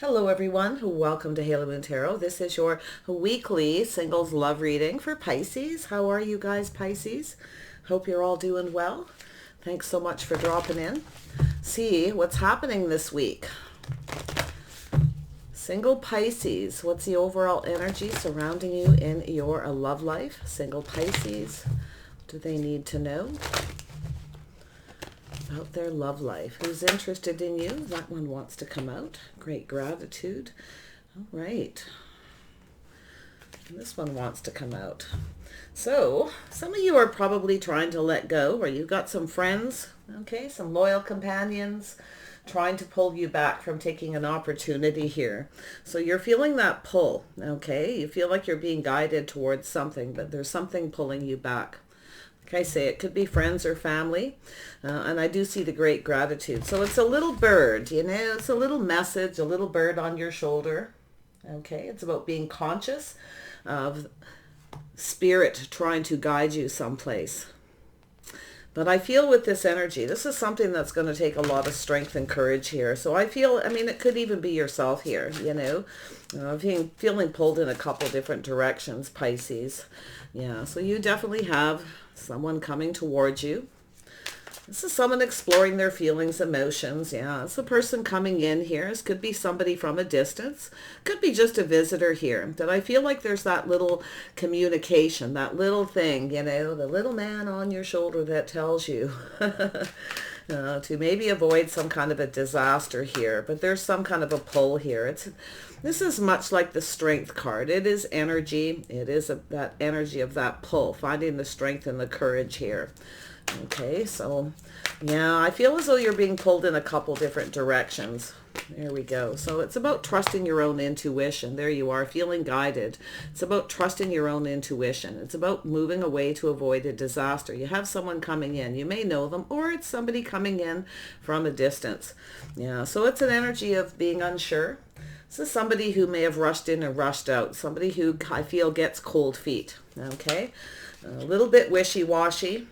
Hello everyone, welcome to Halo Moon Tarot. This is your weekly singles love reading for Pisces. How are you guys, Pisces? Hope you're all doing well. Thanks so much for dropping in. See what's happening this week. Single Pisces, what's the overall energy surrounding you in your love life? Single Pisces, what do they need to know about their love life? Who's interested in you? That one wants to come out. Great gratitude. All right. And this one wants to come out. So some of you are probably trying to let go, or you've got some friends, okay, some loyal companions trying to pull you back from taking an opportunity here. So you're feeling that pull, okay? You feel like you're being guided towards something, but there's something pulling you back. Like I say, it could be friends or family, and I do see the great gratitude. So it's a little bird, you know, it's a little message, a little bird on your shoulder, okay? It's about being conscious of spirit trying to guide you someplace. But I feel with this energy, this is something that's going to take a lot of strength and courage here. So I feel, I mean, it could even be yourself here, you know, feeling pulled in a couple different directions, Pisces. Yeah, so you definitely have someone coming towards you. This is someone exploring their feelings, emotions. Yeah, it's a person coming in here. This could be somebody from a distance. Could be just a visitor here. But I feel like there's that little communication, that little thing, you know, the little man on your shoulder that tells you to maybe avoid some kind of a disaster here. But there's some kind of a pull here. This is much like the Strength card. It is energy. It is that energy of that pull, finding the strength and the courage here. Okay, so yeah, I feel as though you're being pulled in a couple different directions. There we go. So it's about trusting your own intuition. There you are, feeling guided. It's about trusting your own intuition. It's about moving away to avoid a disaster. You have someone coming in. You may know them, or it's somebody coming in from a distance. Yeah, so it's an energy of being unsure. This is somebody who may have rushed in and rushed out. Somebody who I feel gets cold feet. Okay, a little bit wishy-washy.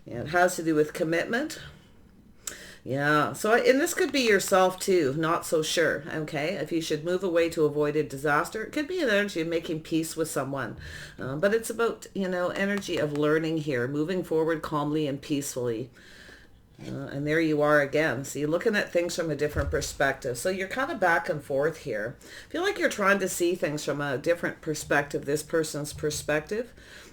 Yeah, it has to do with commitment. Yeah, so and this could be yourself too, not so sure, okay? If you should move away to avoid a disaster, it could be an energy of making peace with someone. But it's about, you know, energy of learning here, moving forward calmly and peacefully. And there you are again. So you're looking at things from a different perspective. So you're kind of back and forth here. I feel like you're trying to see things from a different perspective, this person's perspective.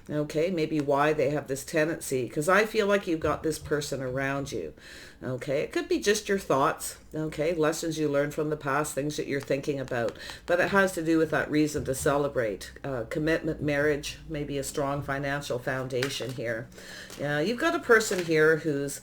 Okay, maybe why they have this tendency, because I feel like you've got this person around you. Okay, it could be just your thoughts, okay, lessons you learned from the past, things that you're thinking about, but it has to do with that reason to celebrate. Commitment, marriage, maybe a strong financial foundation here. Yeah, you've got a person here who's,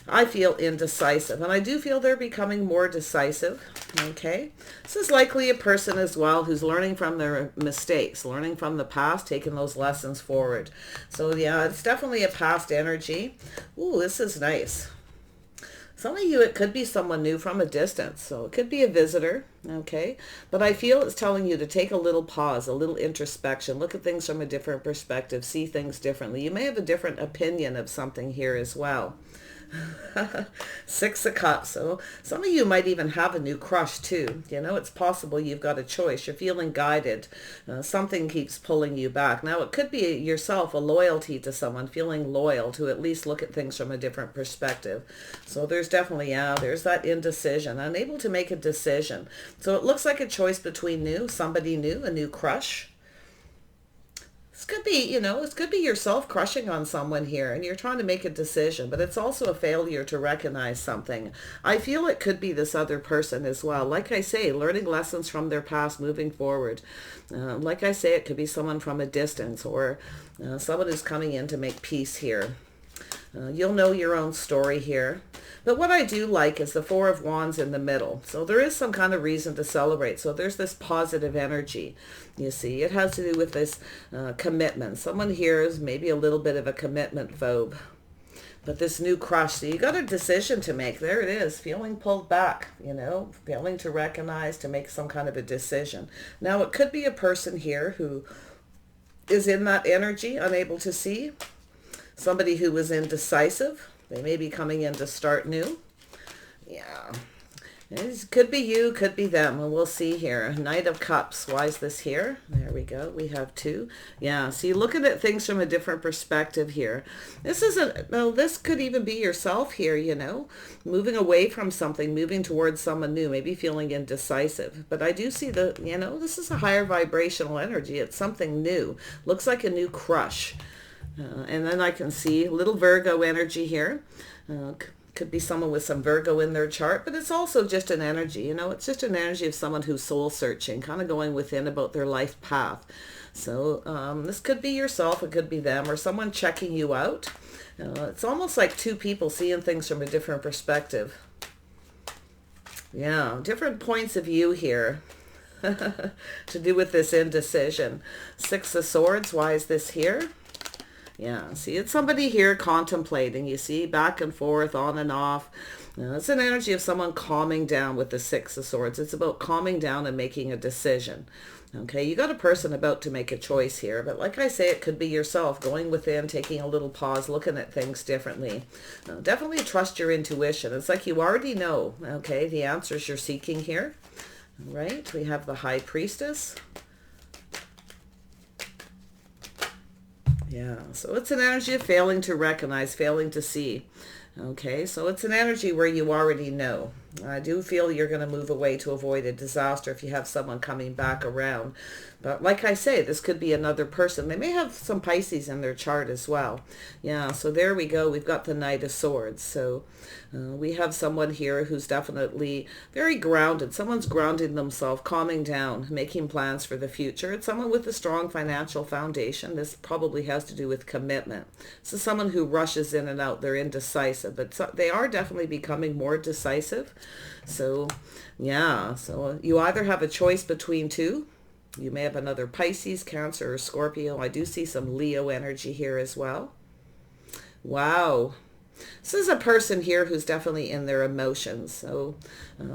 I feel, indecisive, and I do feel they're becoming more decisive. Okay, this is likely a person as well who's learning from their mistakes, learning from the past, taking those lessons forward. So yeah, it's definitely a past energy. Ooh, this is nice. Some of you, it could be someone new from a distance, so it could be a visitor, okay? But I feel it's telling you to take a little pause, a little introspection, look at things from a different perspective, see things differently. You may have a different opinion of something here as well. Six of Cups. So some of you might even have a new crush too. You know, it's possible you've got a choice. You're feeling guided. Something keeps pulling you back. Now, it could be yourself, a loyalty to someone, feeling loyal to at least look at things from a different perspective. So there's definitely, yeah, there's that indecision, unable to make a decision. So it looks like a choice between somebody new, a new crush. This could be, you know, it could be yourself crushing on someone here and you're trying to make a decision, but it's also a failure to recognize something. I feel it could be this other person as well. Like I say, learning lessons from their past, moving forward. Like I say, it could be someone from a distance or someone who's coming in to make peace here. You'll know your own story here. But what I do like is the Four of Wands in the middle. So there is some kind of reason to celebrate. So there's this positive energy. You see, it has to do with this commitment. Someone here is maybe a little bit of a commitment phobe. But this new crush, so you got a decision to make. There it is, feeling pulled back, you know, failing to recognize, to make some kind of a decision. Now, it could be a person here who is in that energy, unable to see. Somebody who was indecisive. They may be coming in to start new. Yeah. It could be you, could be them, and we'll see here. Knight of Cups. Why is this here? There we go. We have 2. Yeah, see, looking at things from a different perspective here. This isn't, well, this could even be yourself here, you know, moving away from something, moving towards someone new, maybe feeling indecisive. But I do see the, you know, this is a higher vibrational energy. It's something new. Looks like a new crush. And then I can see a little Virgo energy here. Could be someone with some Virgo in their chart, but it's also just an energy, you know, it's just an energy of someone who's soul searching, kind of going within about their life path. So this could be yourself, it could be them, or someone checking you out. It's almost like 2 people seeing things from a different perspective. Yeah, different points of view here to do with this indecision. 6 of Swords, why is this here? Yeah, see, it's somebody here contemplating, you see, back and forth, on and off. It's an energy of someone calming down with the 6 of Swords. It's about calming down and making a decision. Okay, you got a person about to make a choice here, but like I say, it could be yourself going within, taking a little pause, looking at things differently. Definitely trust your intuition. It's like you already know, okay, the answers you're seeking here. All right, we have the High Priestess. Yeah, so it's an energy of failing to recognize, failing to see. Okay, so it's an energy where you already know. I do feel you're going to move away to avoid a disaster if you have someone coming back around. But like I say, this could be another person. They may have some Pisces in their chart as well. Yeah, so there we go. We've got the Knight of Swords. So we have someone here who's definitely very grounded. Someone's grounding themselves, calming down, making plans for the future. It's someone with a strong financial foundation. This probably has to do with commitment. So someone who rushes in and out. They're indecisive, but they are definitely becoming more decisive. So yeah, so you either have a choice between 2. You may have another Pisces, Cancer, or Scorpio. I do see some Leo energy here as well. Wow. This is a person here who's definitely in their emotions. So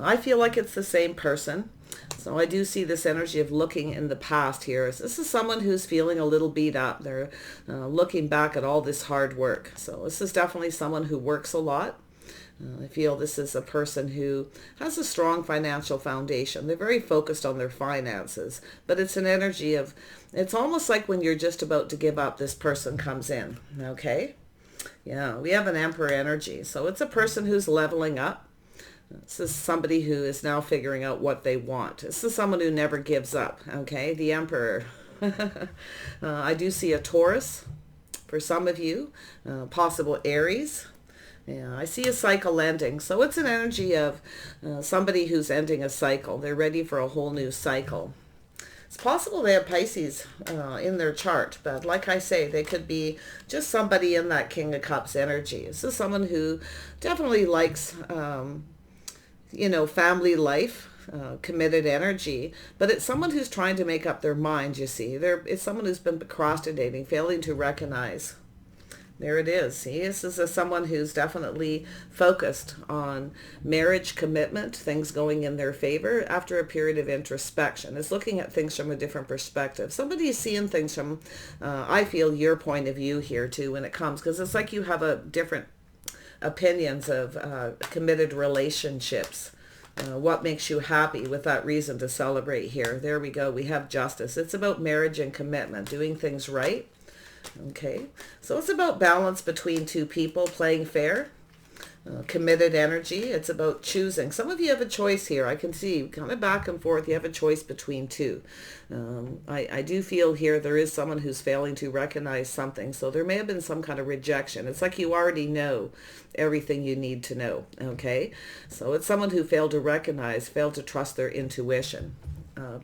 I feel like it's the same person. So I do see this energy of looking in the past here. This is someone who's feeling a little beat up. They're looking back at all this hard work. So this is definitely someone who works a lot. I feel this is a person who has a strong financial foundation. They're very focused on their finances, but it's an energy of, it's almost like when you're just about to give up, this person comes in, okay? Yeah, we have an Emperor energy. So it's a person who's leveling up. This is somebody who is now figuring out what they want. This is someone who never gives up, okay? The Emperor. I do see a Taurus for some of you, possible Aries. Yeah, I see a cycle ending. So it's an energy of somebody who's ending a cycle. They're ready for a whole new cycle. It's possible they have Pisces in their chart, but like I say, they could be just somebody in that King of Cups energy. This is someone who definitely likes, you know, family life, committed energy, but it's someone who's trying to make up their mind, you see. It's someone who's been procrastinating, failing to recognize. There it is. See, this is someone who's definitely focused on marriage, commitment, things going in their favor after a period of introspection. It's looking at things from a different perspective. Somebody is seeing things from, I feel, your point of view here too when it comes, because it's like you have a different opinions of committed relationships. What makes you happy with that reason to celebrate here. There we go. We have Justice. It's about marriage and commitment, doing things right. Okay, so it's about balance between 2 people, playing fair, committed energy. It's about choosing. Some of you have a choice here. I can see kind of back and forth. You have a choice between 2. I do feel here there is someone who's failing to recognize something. So there may have been some kind of rejection. It's like you already know everything you need to know. Okay, so it's someone who failed to recognize, failed to trust their intuition.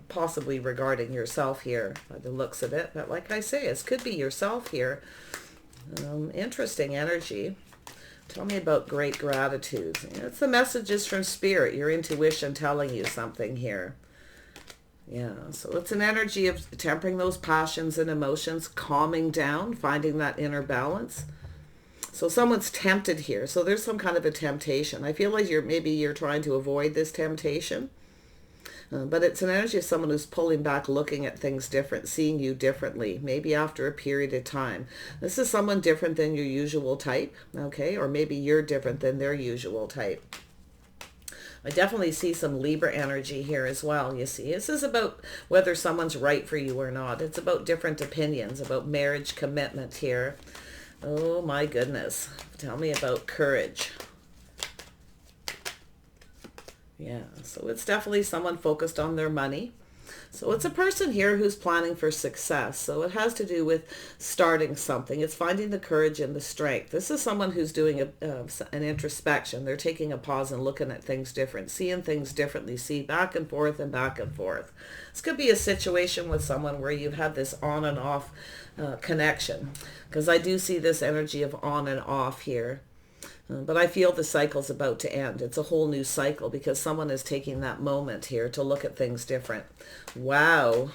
Possibly regarding yourself here by the looks of it, but like I say, it could be yourself here. Interesting energy. Tell me about great gratitude. It's the messages from Spirit, your intuition telling you something here. Yeah, so it's an energy of tempering those passions and emotions, calming down, finding that inner balance. So someone's tempted here. So there's some kind of a temptation. I feel like maybe you're trying to avoid this temptation. But it's an energy of someone who's pulling back, looking at things different, seeing you differently, maybe after a period of time. This is someone different than your usual type, okay? Or maybe you're different than their usual type. I definitely see some Libra energy here as well, you see. This is about whether someone's right for you or not. It's about different opinions, about marriage commitment here. Oh my goodness. Tell me about courage. Yeah, so it's definitely someone focused on their money. So it's a person here who's planning for success. So it has to do with starting something. It's finding the courage and the strength. This is someone who's doing an introspection. They're taking a pause and looking at things different, seeing things differently, see back and forth and back and forth. This could be a situation with someone where you've had this on and off connection, because I do see this energy of on and off here. But I feel the cycle's about to end. It's a whole new cycle because someone is taking that moment here to look at things different. Wow.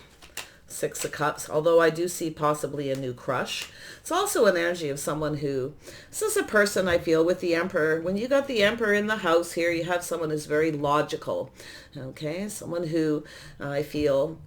Six of Cups. Although I do see possibly a new crush. It's also an energy of someone who, this is a person I feel with the Emperor. When you got the Emperor in the house here, you have someone who's very logical. Okay. Someone who I feel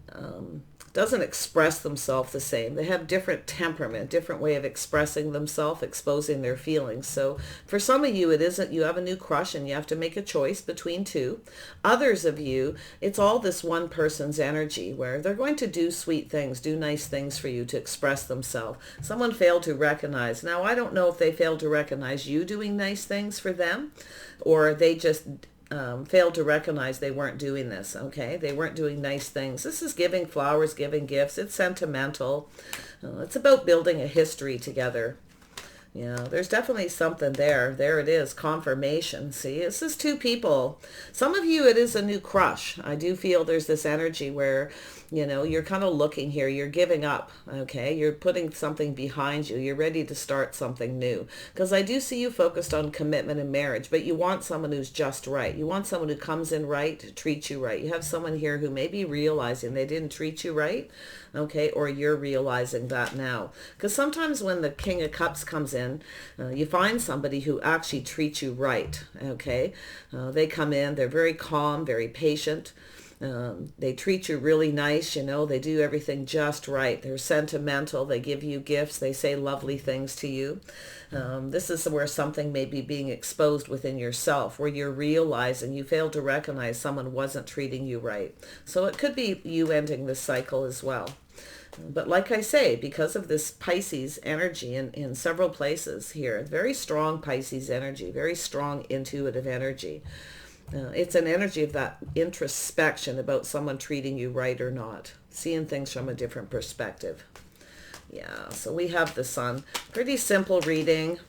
doesn't express themselves the same. They have different temperament, different way of expressing themselves, exposing their feelings. So for some of you, it isn't, you have a new crush and you have to make a choice between two. Others of you, it's all this one person's energy where they're going to do sweet things, do nice things for you to express themselves. Someone failed to recognize. Now, I don't know if they failed to recognize you doing nice things for them, or they just failed to recognize they weren't doing this, okay? They weren't doing nice things. This is giving flowers, giving gifts. It's sentimental. It's about building a history together. Yeah, there's definitely something there. There it is, confirmation. See, this is two people. Some of you, it is a new crush. I do feel there's this energy where, you know, you're kind of looking here. You're giving up, okay? You're putting something behind you. You're ready to start something new. Because I do see you focused on commitment and marriage, but you want someone who's just right. You want someone who comes in right, treats you right. You have someone here who may be realizing they didn't treat you right, okay? Or you're realizing that now. Because sometimes when the King of Cups comes in, you find somebody who actually treats you right, okay? They come in, they're very calm, very patient. They treat you really nice, you know, they do everything just right. They're sentimental, they give you gifts, they say lovely things to you. This is where something may be being exposed within yourself, where you're realizing you failed to recognize someone wasn't treating you right. So it could be you ending this cycle as well. But like I say, because of this Pisces energy in several places here, very strong Pisces energy, very strong intuitive energy. It's an energy of that introspection about someone treating you right or not, seeing things from a different perspective. Yeah, so we have the Sun. Pretty simple reading.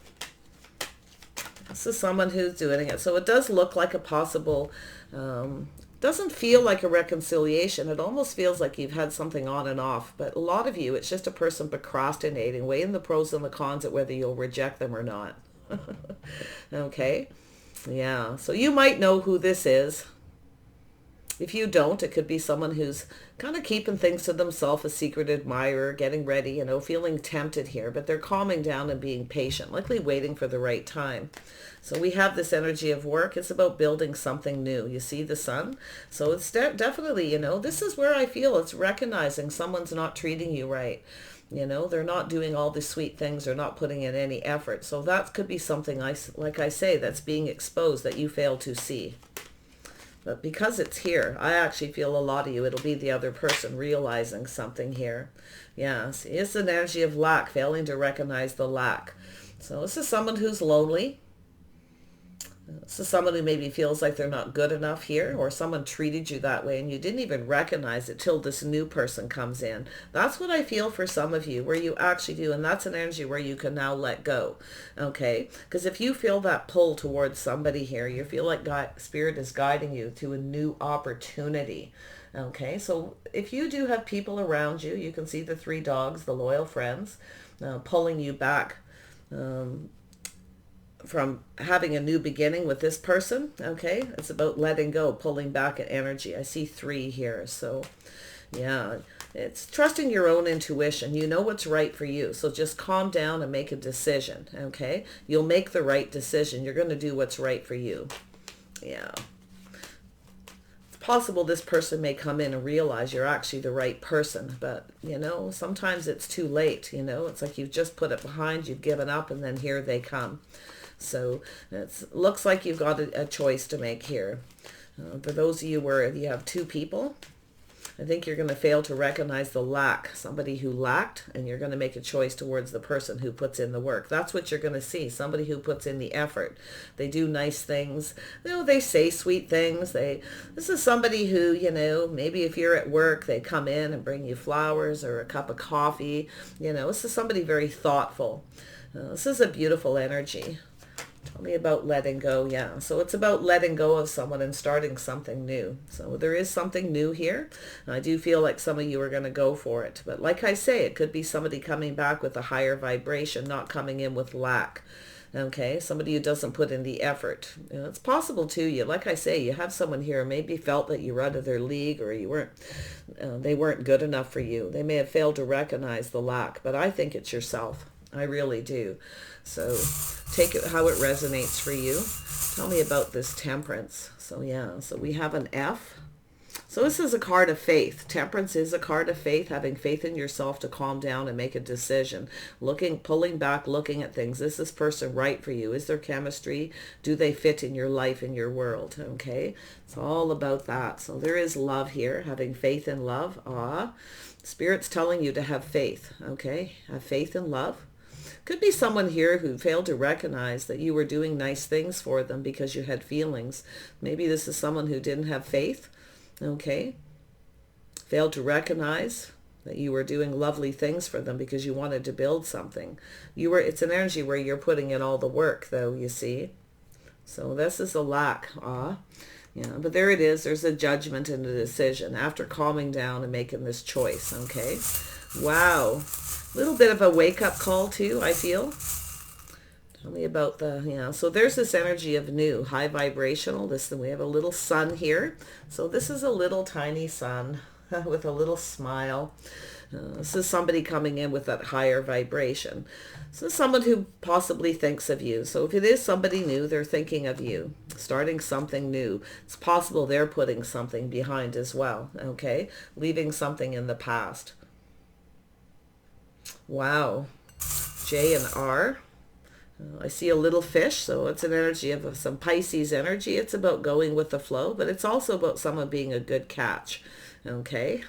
This is someone who's doing it. So it does look like a possible, doesn't feel like a reconciliation. It almost feels like you've had something on and off. But a lot of you, it's just a person procrastinating, weighing the pros and the cons at whether you'll reject them or not. Okay. Yeah, so you might know who this is. If you don't, it could be someone who's kind of keeping things to themselves, a secret admirer, getting ready, you know, feeling tempted here, but they're calming down and being patient, likely waiting for the right time. So we have this energy of work. It's about building something new. You see the Sun? So it's definitely, you know, this is where I feel it's recognizing someone's not treating you right. You know, they're not doing all the sweet things. They're not putting in any effort. So that could be something, like I say, that's being exposed that you fail to see. But because it's here, I actually feel a lot of you, it'll be the other person realizing something here. Yeah, see, it's an energy of lack, failing to recognize the lack. So this is someone who's lonely. This is someone who maybe feels like they're not good enough here, or someone treated you that way and you didn't even recognize it till this new person comes in. That's what I feel for some of you, where you actually do, and that's an energy where you can now let go, okay? Because if you feel that pull towards somebody here, you feel like Spirit is guiding you to a new opportunity, okay? So if you do have people around you, you can see the 3 dogs, the loyal friends, pulling you back, from having a new beginning with this person, okay? It's about letting go, pulling back at energy. I see 3 here. So, yeah, it's trusting your own intuition. You know what's right for you. So just calm down and make a decision, okay? You'll make the right decision. You're going to do what's right for you. Yeah. It's possible this person may come in and realize you're actually the right person, but, you know, sometimes it's too late, you know? It's like you've just put it behind, you've given up, and then here they come. So it looks like you've got a choice to make here. For those of you where you have two people, I think you're going to fail to recognize the lack, somebody who lacked, and you're going to make a choice towards the person who puts in the work. That's what you're going to see, somebody who puts in the effort. They do nice things. They say sweet things. This is somebody who, maybe if you're at work, they come in and bring you flowers or a cup of coffee. This is somebody very thoughtful. This is a beautiful energy. Tell me about letting go. Yeah, so it's about letting go of someone and starting something new. So there is something new here. And I do feel like some of you are going to go for it. But like I say, it could be somebody coming back with a higher vibration, not coming in with lack. Okay, somebody who doesn't put in the effort. It's possible too. Like I say, you have someone here maybe felt that you were out of their league, or they weren't good enough for you. They may have failed to recognize the lack, but I think it's yourself. I really do. So take it how it resonates for you. Tell me about this Temperance. So yeah, so we have an F. So this is a card of faith. Temperance is a card of faith, having faith in yourself to calm down and make a decision. Pulling back, looking at things. Is this person right for you? Is there chemistry? Do they fit in your life, in your world? Okay, it's all about that. So there is love here, having faith in love. Spirit's telling you to have faith. Okay, have faith in love. Could be someone here who failed to recognize that you were doing nice things for them because you had feelings. Maybe this is someone who didn't have faith. Okay. Failed to recognize that you were doing lovely things for them because you wanted to build something. It's an energy where you're putting in all the work, though, you see. So this is a lack. Yeah, but there it is. There's a judgment and a decision after calming down and making this choice. Okay. Wow. A little bit of a wake-up call too, I feel. Tell me about so there's this energy of new, high vibrational. We have a little sun here. So this is a little tiny sun with a little smile. This is somebody coming in with that higher vibration. So this is someone who possibly thinks of you. So if it is somebody new, they're thinking of you, starting something new. It's possible they're putting something behind as well, okay? Leaving something in the past. Wow. J and R. I see a little fish, so it's an energy of some Pisces energy. It's about going with the flow, but it's also about someone being a good catch. Okay.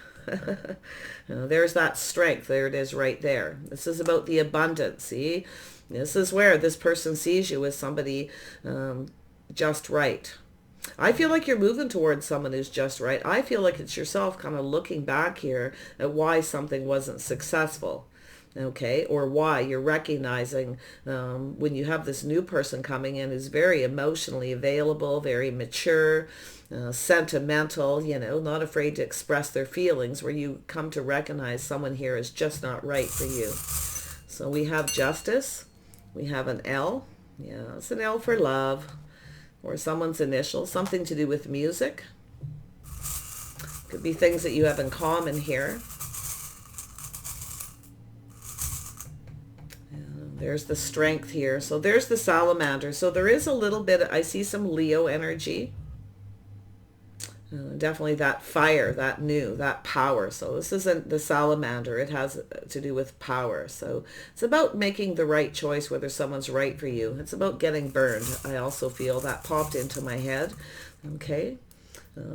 There's that strength. There it is right there. This is about the abundance. See, this is where this person sees you as somebody just right. I feel like you're moving towards someone who's just right. I feel like it's yourself kind of looking back here at why something wasn't successful. Okay, or why you're recognizing when you have this new person coming in who's very emotionally available, very mature, sentimental, not afraid to express their feelings, where you come to recognize someone here is just not right for you. So we have Justice, we have an L. Yeah, it's an L for love, or someone's initial, something to do with music. Could be things that you have in common here. There's the strength here. So there's the salamander. So there is a little bit, I see some Leo energy. Definitely that fire, that new, that power. So this isn't the salamander. It has to do with power. So it's about making the right choice, whether someone's right for you. It's about getting burned. I also feel that popped into my head. Okay.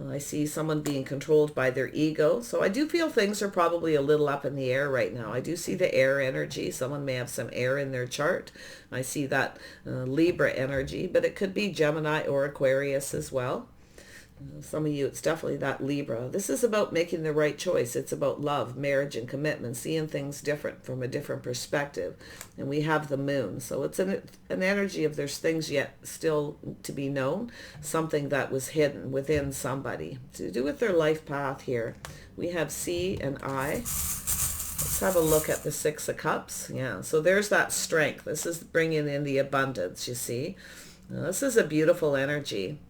I see someone being controlled by their ego. So I do feel things are probably a little up in the air right now. I do see the air energy. Someone may have some air in their chart. I see that Libra energy, but it could be Gemini or Aquarius as well. Some of you, it's definitely that Libra. This is about making the right choice. It's about love, marriage, and commitment, seeing things different from a different perspective. And we have the moon. So it's an energy of there's things yet still to be known, something that was hidden within somebody. To do with their life path here. We have C and I. Let's have a look at the Six of Cups. Yeah, so there's that strength. This is bringing in the abundance, you see. This is a beautiful energy.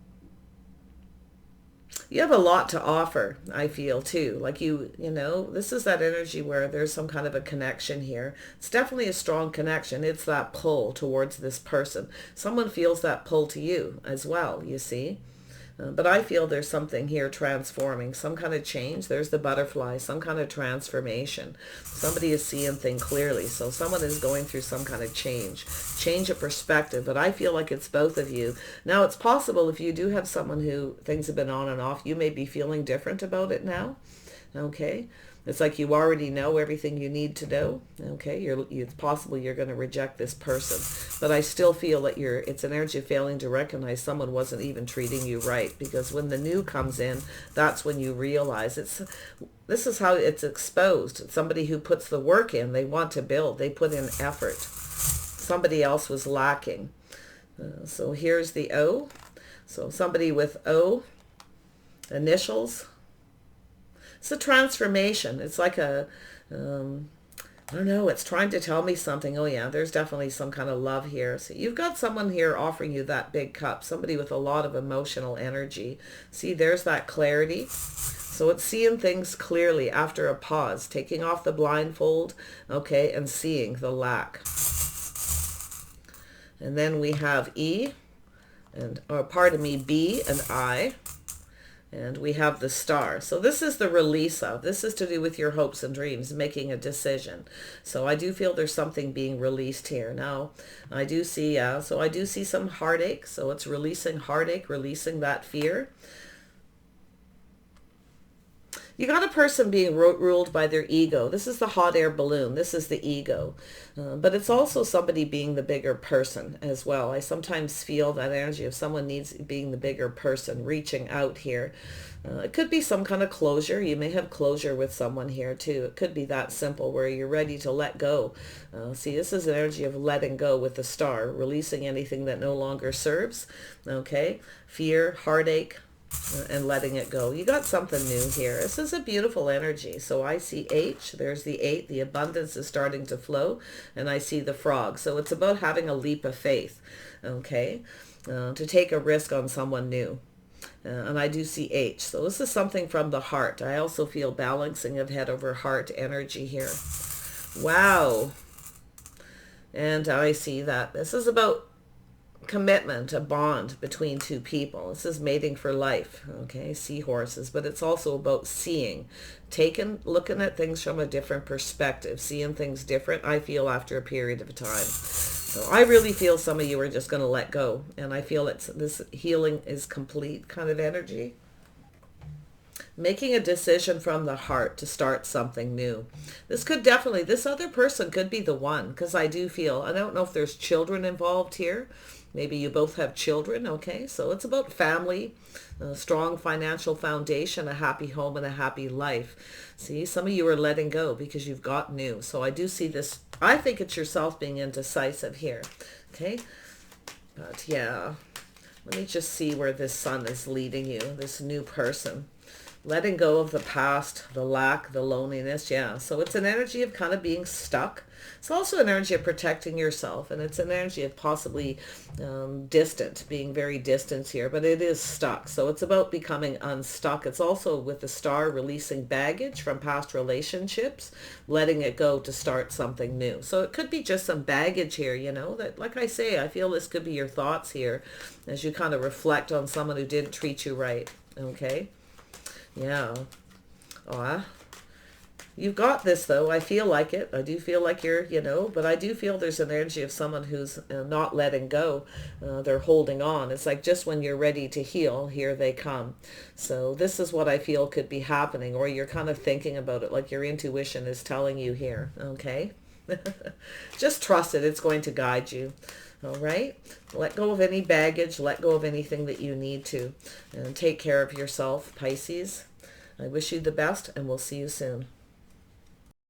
You have a lot to offer, I feel, too. Like this is that energy where there's some kind of a connection here. It's definitely a strong connection. It's that pull towards this person. Someone feels that pull to you as well, you see. But I feel there's something here transforming, some kind of change. There's the butterfly, some kind of transformation. Somebody is seeing things clearly. So someone is going through some kind of change of perspective. But I feel like it's both of you. Now, it's possible if you do have someone who things have been on and off, you may be feeling different about it now. Okay. It's like you already know everything you need to know. Okay, it's possible you're going to reject this person, but I still feel that it's an energy of failing to recognize someone wasn't even treating you right, because when the new comes in, that's when you realize this is how it's exposed. Somebody who puts the work in, they want to build, they put in effort. Somebody else was lacking. So here's the O. So somebody with O initials. It's a transformation. It's like I don't know, it's trying to tell me something. Oh yeah, there's definitely some kind of love here. So you've got someone here offering you that big cup, somebody with a lot of emotional energy. See, there's that clarity. So it's seeing things clearly after a pause, taking off the blindfold, okay, and seeing the lack. And then we have E, B and I. And we have the star. So this is the release of. This is to do with your hopes and dreams, making a decision. So I do feel there's something being released here. Now, I do see some heartache. So it's releasing heartache, releasing that fear. You got a person being ruled by their ego. This is the hot air balloon. This is the ego. But it's also somebody being the bigger person as well. I sometimes feel that energy of someone being the bigger person, reaching out here. It could be some kind of closure. You may have closure with someone here too. It could be that simple where you're ready to let go. See, this is an energy of letting go with the star, releasing anything that no longer serves. Okay, fear, heartache, and letting it go. You got something new here. This is a beautiful energy. So I see H. There's the 8. The abundance is starting to flow. And I see the frog. So it's about having a leap of faith. Okay. To take a risk on someone new. And I do see H. So this is something from the heart. I also feel balancing of head over heart energy here. Wow. And I see that this is about commitment, a bond between two people. This is mating for life. Okay, seahorses. But it's also about seeing, looking at things from a different perspective, seeing things different, I feel, after a period of time. So I really feel some of you are just going to let go. And I feel this healing is complete kind of energy. Making a decision from the heart to start something new. This other person could be the one, because I don't know if there's children involved here. Maybe you both have children, okay? So it's about family, a strong financial foundation, a happy home, and a happy life. See, some of you are letting go because you've got new. So I do see this. I think it's yourself being indecisive here, okay? But yeah, let me just see where this sun is leading you, this new person. Letting go of the past, the lack, the loneliness. Yeah. So it's an energy of kind of being stuck. It's also an energy of protecting yourself. And it's an energy of possibly distant, being very distant here. But it is stuck. So it's about becoming unstuck. It's also with the star releasing baggage from past relationships, letting it go to start something new. So it could be just some baggage here, that, like I say, I feel this could be your thoughts here as you kind of reflect on someone who didn't treat you right. Okay. Yeah. You've got this, though. I feel like it. I do feel like you're, but I do feel there's an energy of someone who's not letting go. They're holding on. It's like just when you're ready to heal, here they come. So this is what I feel could be happening, or you're kind of thinking about it like your intuition is telling you here. Okay. Just trust it. It's going to guide you. All right. Let go of any baggage. Let go of anything that you need to. And take care of yourself, Pisces. I wish you the best, and we'll see you soon.